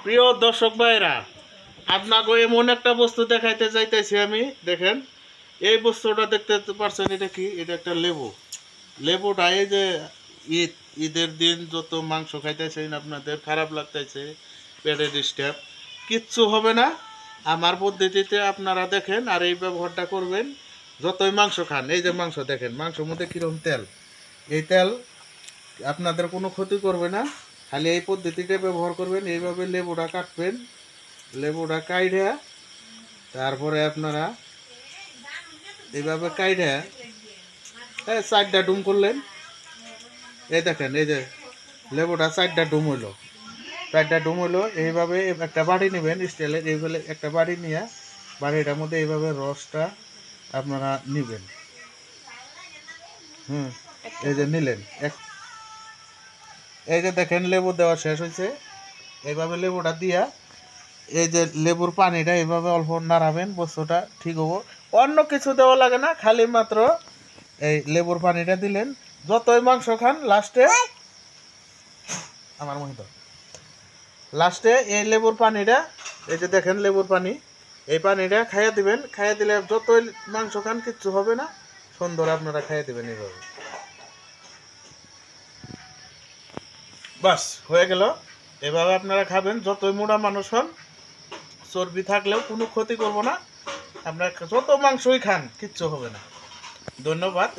প্রিয় দর্শক ভাইরা, আপনাকে এমন একটা বস্তু দেখাইতে চাইতেছি আমি। দেখেন, এই বস্তুটা দেখতে পারছেন, এটা কি? এটা একটা লেবু। লেবুটা এই যে ঈদের দিন যত মাংস খাইতেছেন, আপনাদের খারাপ লাগতেছে, পেটের ডিস্টার্ব, কিচ্ছু হবে না। আমার পদ্ধতিতে আপনারা দেখেন আর এই ব্যবহারটা করবেন। যতই মাংস খান, এই যে মাংস দেখেন, মাংসের মধ্যে কীরকম তেল, এই তেল আপনাদের কোনো ক্ষতি করবে না। খালি এই পদ্ধতিটা ব্যবহার করবেন। এইভাবে লেবুটা কাটবেন, লেবুটা কাইড়া তারপরে আপনারা এইভাবে কাইড়া চারটা ডুম করলেন। এই দেখেন, এই যে লেবুটা চারটা ডুম হইলো, চারটা ডুম হইলো। এইভাবে একটা বাড়ি নেবেন স্টিলের, এইভাবে একটা বাড়ি নিয়ে বাড়িটার মধ্যে এইভাবে রসটা আপনারা নিবেন। এই যে নিলেন, এই যে দেখেন লেবু দেওয়া শেষ হয়েছে। এইভাবে লেবুটা দিয়া এই যে লেবুর পানিটা এইভাবে অল্প নাড়াবেন, বস্তুটা ঠিক হবো। অন্য কিছু দেওয়া লাগে না, খালি মাত্র এই লেবুর পানিটা দিলেন। যতই মাংস খান, লাস্টে আমার মহিত লাস্টে এই লেবুর পানিটা, এই যে দেখেন লেবুর পানি, এই পানিটা খাইয়ে দিবেন। খাইয়ে দিলে যতই মাংস খান কিচ্ছু হবে না, সুন্দর আপনারা খাইয়ে দিবেন। এইভাবে বাস হয়ে গেল। এভাবে আপনারা খাবেন। যতই মোটা মানুষ হন, চর্বি থাকলেও কোনো ক্ষতি করবো না। আপনার যত মাংসই খান কিচ্ছু হবে না। ধন্যবাদ।